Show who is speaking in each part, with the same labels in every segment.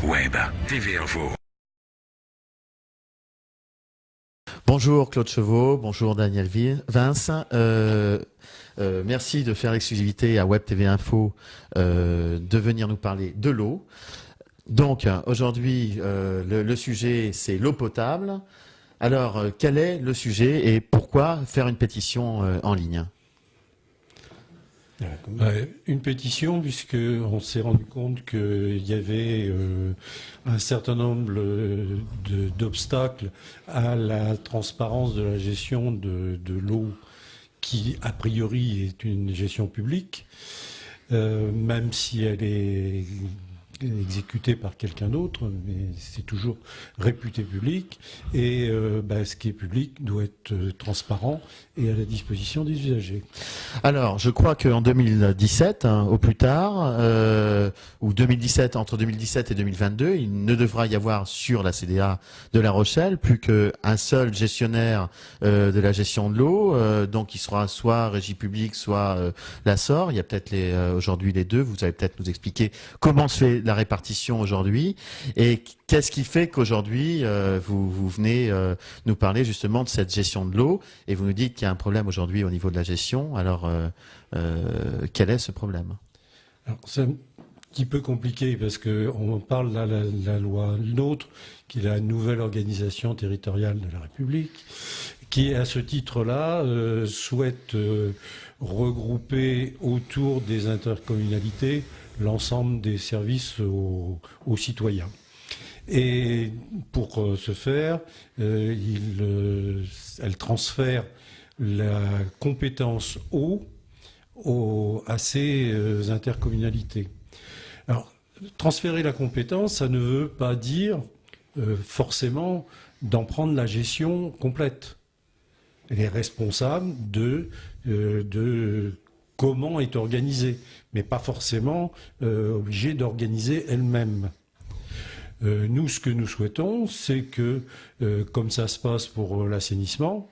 Speaker 1: Web TV Info.
Speaker 2: Bonjour Claude Chevaux, bonjour Daniel Vince. Merci de faire l'exclusivité à Web TV Info de venir nous parler de l'eau. Donc aujourd'hui, le sujet c'est l'eau potable. Alors quel est le sujet et pourquoi faire une pétition en ligne ?
Speaker 3: Une pétition, puisqu'on s'est rendu compte qu'il y avait un certain nombre d'obstacles à la transparence de la gestion de l'eau, qui a priori est une gestion publique, même si elle est exécutée par quelqu'un d'autre, mais c'est toujours réputé public, et ce qui est public doit être transparent et à la disposition des usagers.
Speaker 2: Alors, je crois qu'en 2017, au plus tard, ou 2017, entre 2017 et 2022, il ne devra y avoir sur la CDA de La Rochelle plus qu'un seul gestionnaire de la gestion de l'eau, donc il sera soit Régie publique, soit la SOR. Il y a peut-être aujourd'hui les deux. Vous allez peut-être nous expliquer comment se fait la répartition aujourd'hui et qu'est-ce qui fait qu'aujourd'hui vous venez nous parler justement de cette gestion de l'eau et vous nous dites qu'il y a un problème aujourd'hui au niveau de la gestion. Alors quel est ce problème ?
Speaker 3: Alors, c'est un petit peu compliqué parce qu'on parle là de la loi NOTRe, qui est la nouvelle organisation territoriale de la République, qui à ce titre-là souhaite regrouper autour des intercommunalités l'ensemble des services aux citoyens. Et pour ce faire, elle transfère la compétence eau à ces intercommunalités. Alors, transférer la compétence, ça ne veut pas dire forcément d'en prendre la gestion complète. Elle est responsable de comment est organisée, mais pas forcément obligée d'organiser elle-même. Nous, ce que nous souhaitons, c'est que, comme ça se passe pour l'assainissement,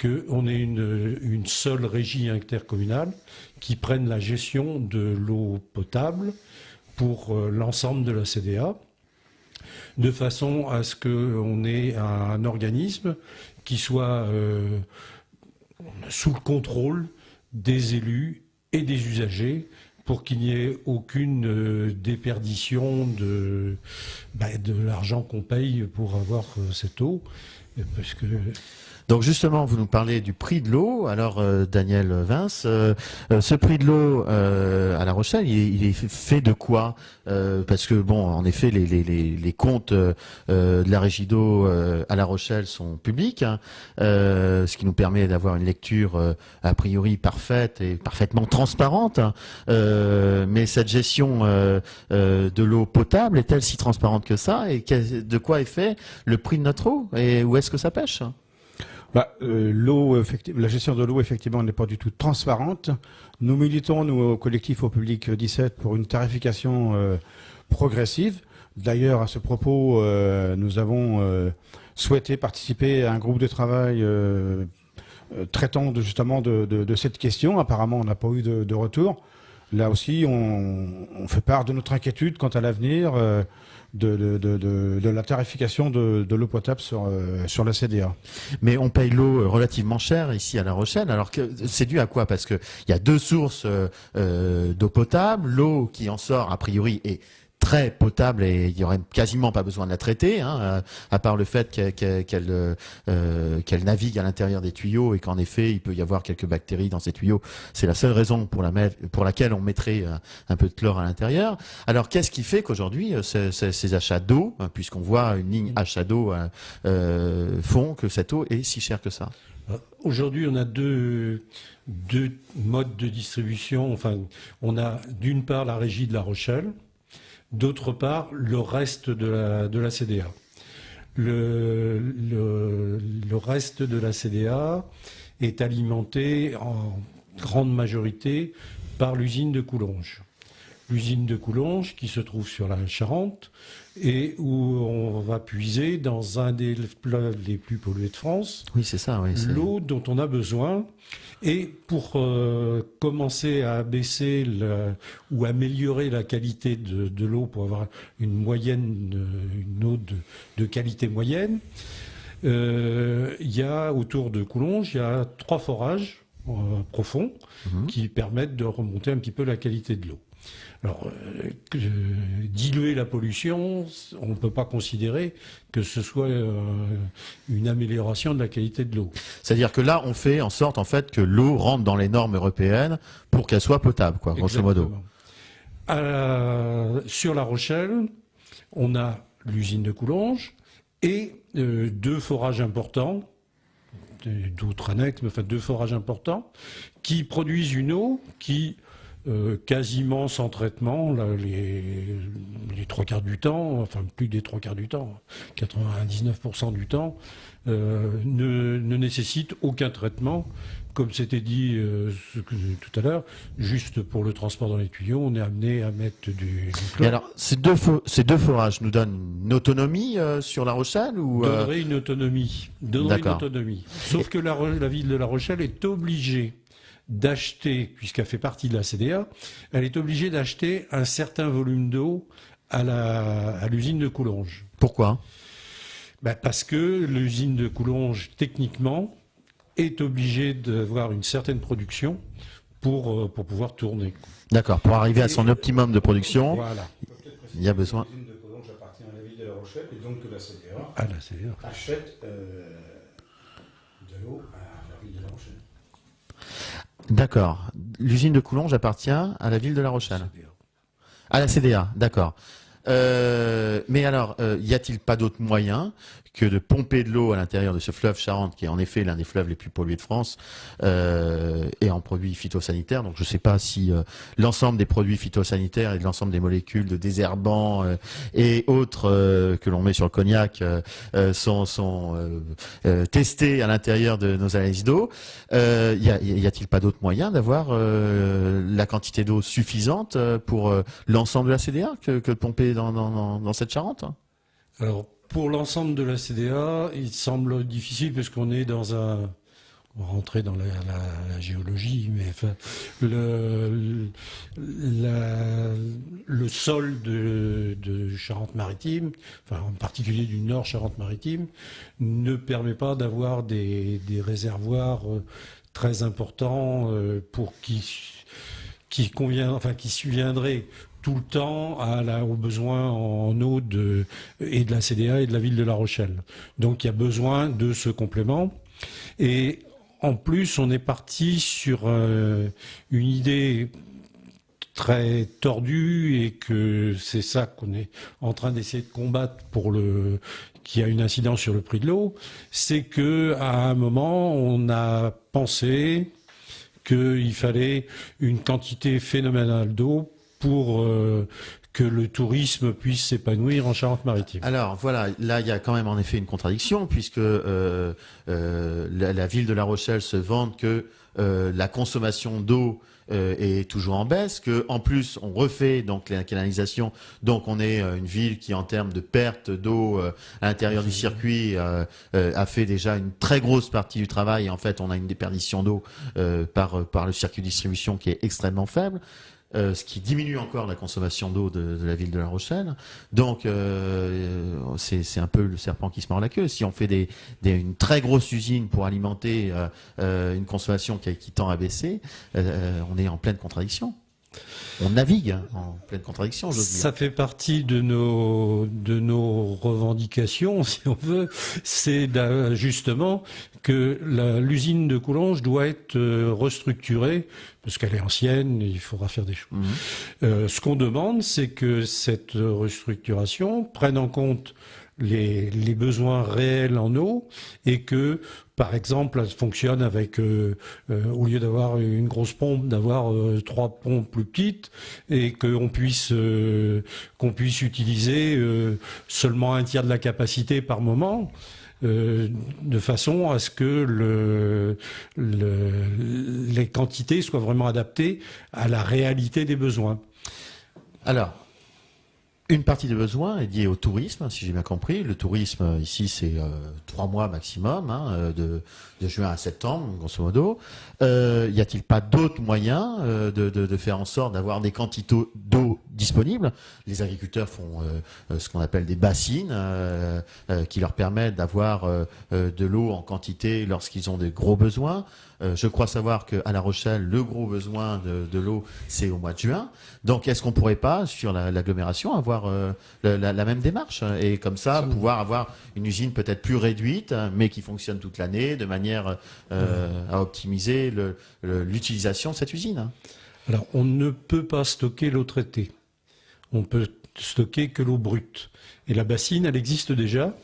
Speaker 3: qu'on ait une seule régie intercommunale qui prenne la gestion de l'eau potable pour l'ensemble de la CDA, de façon à ce qu'on ait un organisme qui soit sous le contrôle des élus et des usagers, pour qu'il n'y ait aucune déperdition de l'argent qu'on paye pour avoir cette eau. Parce que...
Speaker 2: Donc justement, vous nous parlez du prix de l'eau. Alors Daniel Vince, ce prix de l'eau à La Rochelle, il est fait de quoi ? Parce que bon, en effet, les comptes de la Régie d'eau à La Rochelle sont publics, hein, ce qui nous permet d'avoir une lecture a priori parfaite et parfaitement transparente. Mais cette gestion de l'eau potable est-elle si transparente que ça ? Et de quoi est fait le prix de notre eau ? Et où est-ce que ça pêche ?
Speaker 4: La gestion de l'eau, effectivement, n'est pas du tout transparente. Nous militons, nous, au collectif Au Public 17, pour une tarification progressive. D'ailleurs, à ce propos, nous avons souhaité participer à un groupe de travail traitant justement de cette question. Apparemment, on n'a pas eu de retour. Là aussi, on fait part de notre inquiétude quant à l'avenir de la tarification de l'eau potable sur la CDA.
Speaker 2: Mais on paye l'eau relativement cher ici à La Rochelle. Alors que c'est dû à quoi ? Parce que il y a deux sources d'eau potable. L'eau qui en sort a priori est très potable et il y aurait quasiment pas besoin de la traiter, hein, à part le fait qu'elle navigue à l'intérieur des tuyaux et qu'en effet il peut y avoir quelques bactéries dans ces tuyaux. C'est la seule raison pour laquelle on mettrait un peu de chlore à l'intérieur. Alors qu'est-ce qui fait qu'aujourd'hui ces achats d'eau, puisqu'on voit une ligne achat d'eau, font que cette eau est si chère que ça ?
Speaker 3: Aujourd'hui, on a deux modes de distribution. Enfin, on a d'une part la Régie de La Rochelle, d'autre part, le reste de la CDA. Le reste de la CDA est alimenté en grande majorité par l'usine de Coulonges. l'usine de Coulonges qui se trouve sur la Charente et où on va puiser dans un des fleuves les plus pollués de France
Speaker 2: Oui, c'est ça. Oui,
Speaker 3: l'eau dont on a besoin. Et pour commencer à abaisser ou améliorer la qualité de l'eau pour avoir une eau de qualité moyenne, il y a autour de Coulonges, il y a 3 forages profonds qui permettent de remonter un petit peu la qualité de l'eau. Alors, diluer la pollution, on ne peut pas considérer que ce soit une amélioration de la qualité de l'eau.
Speaker 2: C'est-à-dire que là, on fait en sorte en fait que l'eau rentre dans les normes européennes pour qu'elle soit potable, quoi, grosso modo.
Speaker 3: Sur La Rochelle, on a l'usine de Coulonges et 2 forages importants, d'autres annexes, mais enfin 2 forages importants, qui produisent une eau qui quasiment sans traitement, là, les 3/4 du temps, enfin plus des 3/4 du temps, 99% du temps, ne nécessite aucun traitement. Comme c'était dit tout à l'heure, juste pour le transport dans les tuyaux, on est amené à mettre du
Speaker 2: Et alors, ces deux forages nous donnent une autonomie sur La Rochelle ou
Speaker 3: donnerait une autonomie. Sauf que la ville de La Rochelle est obligée d'acheter, puisqu'elle fait partie de la CDA, elle est obligée d'acheter un certain volume d'eau à l'usine de Coulonges.
Speaker 2: Pourquoi ?
Speaker 3: Parce que l'usine de Coulonges, techniquement, est obligée d'avoir une certaine production pour pouvoir tourner.
Speaker 2: D'accord, pour arriver à son optimum de production,
Speaker 3: Voilà.
Speaker 2: il y a besoin.
Speaker 4: L'usine de Coulonges appartient à la ville de La Rochelle et donc que la CDA
Speaker 3: La CDA.
Speaker 4: achète de l'eau à la ville de La Rochelle.
Speaker 2: D'accord. L'usine de Coulonges appartient à la ville de La Rochelle. À la CDA, d'accord. Mais alors, y a-t-il pas d'autre moyen que de pomper de l'eau à l'intérieur de ce fleuve Charente, qui est en effet l'un des fleuves les plus pollués de France, et en produits phytosanitaires. Donc je ne sais pas si l'ensemble des produits phytosanitaires et de l'ensemble des molécules de désherbants et autres que l'on met sur le cognac sont testés à l'intérieur de nos analyses d'eau. Y a-t-il pas d'autre moyen d'avoir la quantité d'eau suffisante pour l'ensemble de la CDA que de pomper dans cette Charente ?
Speaker 3: Alors, pour l'ensemble de la CDA, il semble difficile parce qu'on est on va rentrer dans la géologie, mais enfin, le sol de Charente-Maritime, enfin, en particulier du Nord Charente-Maritime, ne permet pas d'avoir des réservoirs très importants qui subviendraient tout le temps aux besoins en eau et de la CDA et de la ville de La Rochelle. Donc il y a besoin de ce complément. Et en plus, on est parti sur une idée très tordue et que c'est ça qu'on est en train d'essayer de combattre qui a une incidence sur le prix de l'eau. C'est que à un moment, on a pensé qu'il fallait une quantité phénoménale d'eau pour que le tourisme puisse s'épanouir en Charente-Maritime.
Speaker 2: Alors voilà, là il y a quand même en effet une contradiction puisque la ville de La Rochelle se vante que la consommation d'eau est toujours en baisse, que en plus on refait donc la canalisation, donc on est une ville qui en termes de perte d'eau à l'intérieur du circuit a fait déjà une très grosse partie du travail et en fait on a une déperdition d'eau par le circuit de distribution qui est extrêmement faible. Ce qui diminue encore la consommation d'eau de la ville de La Rochelle. Donc, c'est un peu le serpent qui se mord la queue. Si on fait une très grosse usine pour alimenter une consommation qui tend à baisser, on est en pleine contradiction. On navigue en pleine contradiction, j'ose dire.
Speaker 3: Ça fait partie de nos revendications, si on veut. C'est justement que l'usine de Coulonges doit être restructurée, parce qu'elle est ancienne, il faudra faire des choses. Ce qu'on demande, c'est que cette restructuration prenne en compte les besoins réels en eau et que, par exemple, elle fonctionne avec, au lieu d'avoir une grosse pompe, d'avoir 3 pompes plus petites et qu'on puisse utiliser seulement un tiers de la capacité par moment. De façon à ce que les quantités soient vraiment adaptées à la réalité des besoins.
Speaker 2: Alors, une partie des besoins est liée au tourisme, si j'ai bien compris. Le tourisme, ici, c'est 3 mois maximum, de juin à septembre, grosso modo. Y a-t-il pas d'autres moyens de faire en sorte d'avoir des quantités d'eau disponibles? Les agriculteurs font ce qu'on appelle des bassines, qui leur permettent d'avoir de l'eau en quantité lorsqu'ils ont des gros besoins. Je crois savoir qu'à La Rochelle, le gros besoin de l'eau, c'est au mois de juin. Donc, est-ce qu'on pourrait pas, sur l'agglomération, avoir la même démarche et comme ça, pouvoir avoir une usine peut-être plus réduite, mais qui fonctionne toute l'année, de manière à optimiser l'utilisation de cette usine?
Speaker 3: Alors, on ne peut pas stocker l'eau traitée. On peut stocker que l'eau brute. Et la bassine, elle existe déjà.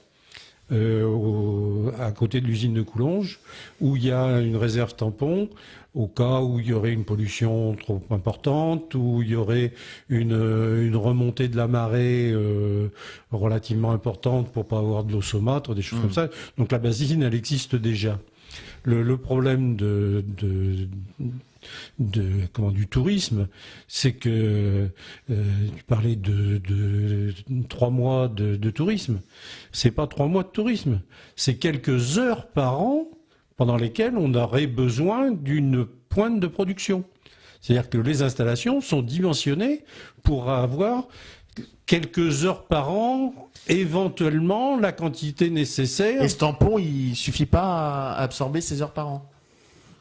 Speaker 3: À côté de l'usine de Coulonges, où il y a une réserve tampon au cas où il y aurait une pollution trop importante, où il y aurait une remontée de la marée relativement importante pour pas avoir de l'eau saumâtre, des choses comme ça. Donc la bassine, elle existe déjà. Le problème du tourisme, c'est que tu parlais de 3 mois de tourisme. C'est pas 3 mois de tourisme, c'est quelques heures par an pendant lesquelles on aurait besoin d'une pointe de production. C'est-à-dire que les installations sont dimensionnées pour avoir quelques heures par an, éventuellement la quantité nécessaire.
Speaker 2: Et ce tampon, il suffit pas à absorber ces heures par an?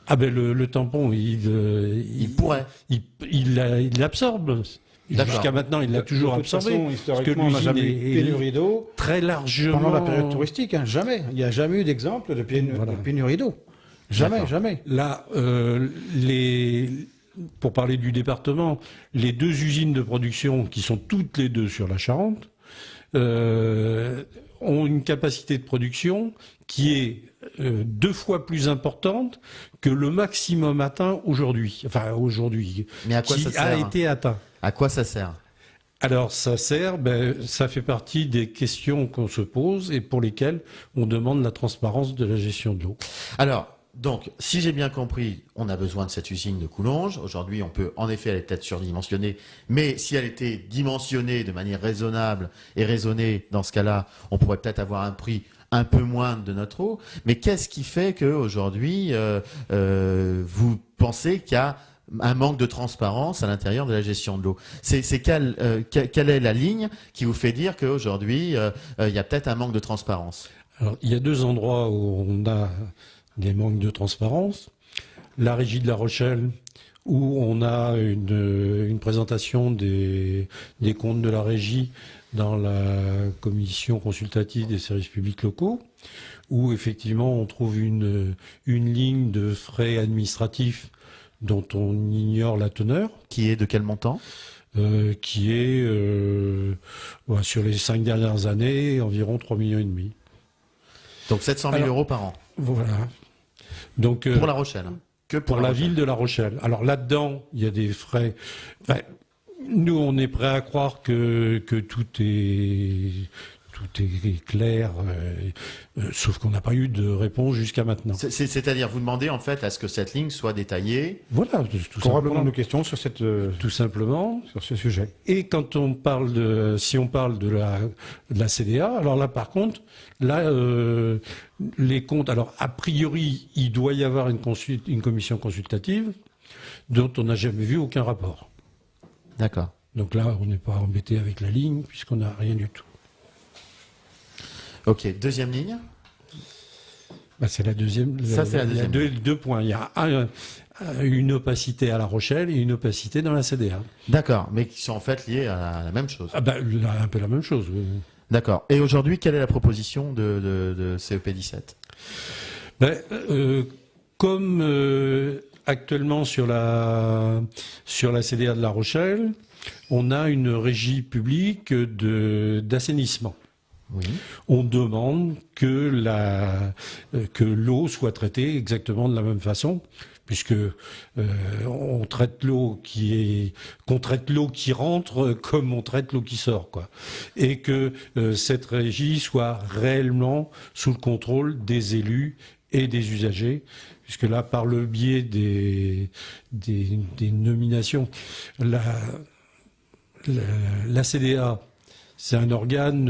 Speaker 3: Ah ben le tampon, il
Speaker 2: pourrait.
Speaker 3: Il l'absorbe. Jusqu'à maintenant, il l'a toujours absorbé.
Speaker 4: De toute façon, historiquement, on n'a jamais eu de pénurie d'eau
Speaker 3: très largement
Speaker 4: pendant la période touristique. Jamais. Il n'y a jamais eu d'exemple de pénurie d'eau. Jamais.
Speaker 3: Là, pour parler du département, les 2 usines de production qui sont toutes les 2 sur la Charente ont une capacité de production qui est 2 fois plus importante que le maximum atteint aujourd'hui. Enfin, aujourd'hui.
Speaker 2: Mais à quoi ça sert?
Speaker 3: A été atteint.
Speaker 2: À quoi ça sert?
Speaker 3: Alors, ça sert, ça fait partie des questions qu'on se pose et pour lesquelles on demande la transparence de la gestion de l'eau.
Speaker 2: Alors, donc, si j'ai bien compris, on a besoin de cette usine de Coulonges. Aujourd'hui, on peut, en effet, elle est peut-être surdimensionnée, mais si elle était dimensionnée de manière raisonnable et raisonnée, dans ce cas-là, on pourrait peut-être avoir un prix un peu moindre de notre eau. Mais qu'est-ce qui fait qu'aujourd'hui, vous pensez qu'il y a un manque de transparence à l'intérieur de la gestion de l'eau? Quelle est la ligne qui vous fait dire qu'aujourd'hui, il y a peut-être un manque de transparence?
Speaker 3: Alors, il y a 2 endroits où on a des manques de transparence. La régie de La Rochelle, où on a une présentation des comptes de la régie dans la commission consultative des services publics locaux, où effectivement on trouve une ligne de frais administratifs dont on ignore la teneur.
Speaker 2: Qui est de quel montant?
Speaker 3: Qui est, sur les 5 dernières années, environ 3,5 millions.
Speaker 2: Donc 700 000 euros par an.
Speaker 3: Voilà. Donc,
Speaker 2: pour La Rochelle. Que
Speaker 3: pour la ville de La Rochelle. Alors là-dedans, il y a des frais. Enfin, nous, on est prêt à croire que tout est clair, sauf qu'on n'a pas eu de réponse jusqu'à maintenant.
Speaker 2: C'est-à-dire, vous demandez en fait à ce que cette ligne soit détaillée.
Speaker 3: Voilà, tout
Speaker 4: pour répondre
Speaker 3: simplement.
Speaker 4: à nos questions sur
Speaker 3: Tout simplement.
Speaker 4: sur ce sujet.
Speaker 3: Et quand on parle si on parle de la CDA, alors là, par contre, les comptes. Alors a priori, il doit y avoir une commission consultative dont on n'a jamais vu aucun rapport.
Speaker 2: D'accord.
Speaker 3: Donc là, on n'est pas embêté avec la ligne puisqu'on n'a rien du tout.
Speaker 2: Ok, deuxième ligne.
Speaker 3: C'est la deuxième.
Speaker 2: Ça, c'est la deuxième.
Speaker 3: Il y a 2 points. Il y a une opacité à La Rochelle et une opacité dans la CDA.
Speaker 2: D'accord, mais qui sont en fait liées à la même chose.
Speaker 3: Un peu la même chose. Oui.
Speaker 2: D'accord. Et aujourd'hui, quelle est la proposition de CEP 17?
Speaker 3: Comme actuellement sur la CDA de La Rochelle, on a une régie publique d'assainissement.
Speaker 2: Oui.
Speaker 3: On demande que l'eau soit traitée exactement de la même façon, puisque on traite qu'on traite l'eau qui rentre comme on traite l'eau qui sort, quoi. Et que cette régie soit réellement sous le contrôle des élus et des usagers, puisque là, par le biais des nominations, la CDA, c'est un organe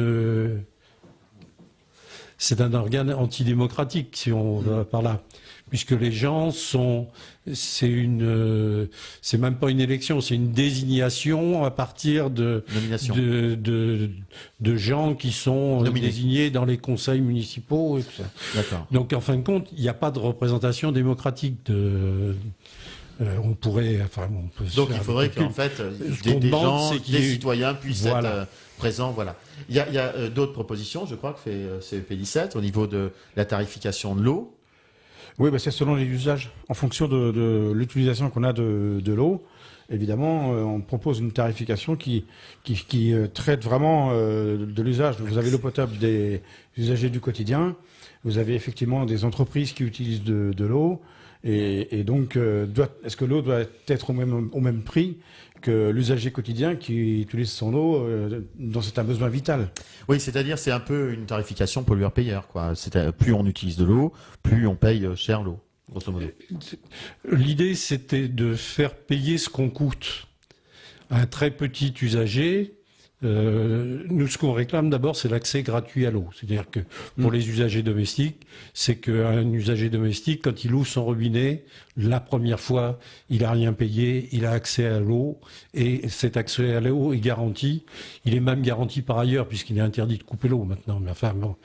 Speaker 3: antidémocratique, si on va par là, puisque les gens c'est même pas une élection, c'est une désignation à partir de gens qui sont désignés dans les conseils municipaux et tout ça.
Speaker 2: D'accord.
Speaker 3: Donc en fin de compte, il n'y a pas de représentation démocratique on peut
Speaker 2: donc il faudrait qu'en fait des gens, des citoyens puissent être présents. Voilà. Il y a d'autres propositions, je crois, que fait CEP17 au niveau de la tarification de l'eau.
Speaker 4: Oui, c'est selon les usages. En fonction de l'utilisation qu'on a de l'eau, évidemment, on propose une tarification qui traite vraiment de l'usage. Vous avez l'eau potable des usagers du quotidien. Vous avez effectivement des entreprises qui utilisent de l'eau. Et donc, est-ce que l'eau doit être au même prix que l'usager quotidien qui utilise son eau dont c'est un besoin vital?
Speaker 2: Oui, c'est-à-dire c'est un peu une tarification pollueur-payeur, quoi. Plus on utilise de l'eau, plus on paye cher l'eau, grosso modo.
Speaker 3: L'idée, c'était de faire payer ce qu'on coûte à un très petit usager. Nous, ce qu'on réclame d'abord, c'est l'accès gratuit à l'eau. C'est-à-dire que pour les usagers domestiques, c'est qu'un usager domestique, quand il ouvre son robinet, la première fois, il n'a rien payé, il a accès à l'eau, et cet accès à l'eau est garanti. Il est même garanti par ailleurs, puisqu'il est interdit de couper l'eau maintenant. Mais enfin, bon.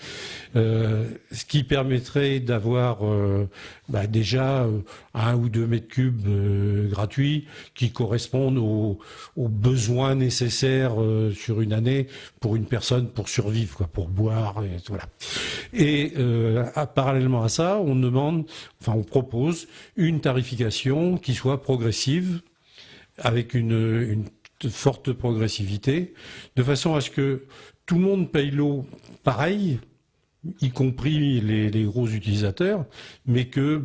Speaker 3: Ce qui permettrait d'avoir déjà 1 ou 2 mètres cubes gratuits qui correspondent aux besoins nécessaires sur une année pour une personne pour survivre, quoi, pour boire, et voilà. Et parallèlement à ça, on propose une tarification qui soit progressive, avec une forte progressivité, de façon à ce que tout le monde paye l'eau pareil, y compris les gros utilisateurs, mais que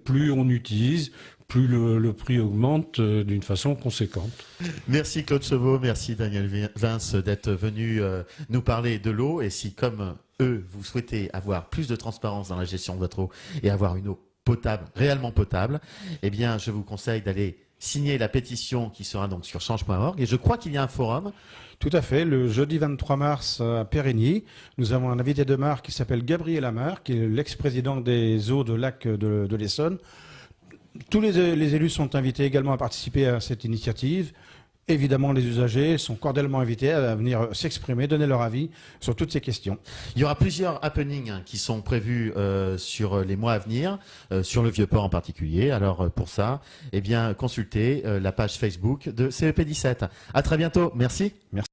Speaker 3: plus on utilise, plus le prix augmente d'une façon conséquente.
Speaker 2: Merci Claude Chevaux, merci Daniel Vince d'être venu nous parler de l'eau. Et si, comme eux, vous souhaitez avoir plus de transparence dans la gestion de votre eau et avoir une eau potable, réellement potable, eh bien, je vous conseille d'aller signer la pétition qui sera donc sur change.org. Et je crois qu'il y a un forum.
Speaker 4: Tout à fait. Le jeudi 23 mars à Périgny, nous avons un invité de marque qui s'appelle Gabriel Amar, qui est l'ex-président des eaux de lac de l'Essonne. Tous les élus sont invités également à participer à cette initiative. Évidemment, les usagers sont cordialement invités à venir s'exprimer, donner leur avis sur toutes ces questions.
Speaker 2: Il y aura plusieurs happenings qui sont prévus sur les mois à venir, sur le Vieux-Port en particulier. Alors pour ça, consultez la page Facebook de CEP17. À très bientôt. Merci.
Speaker 4: Merci.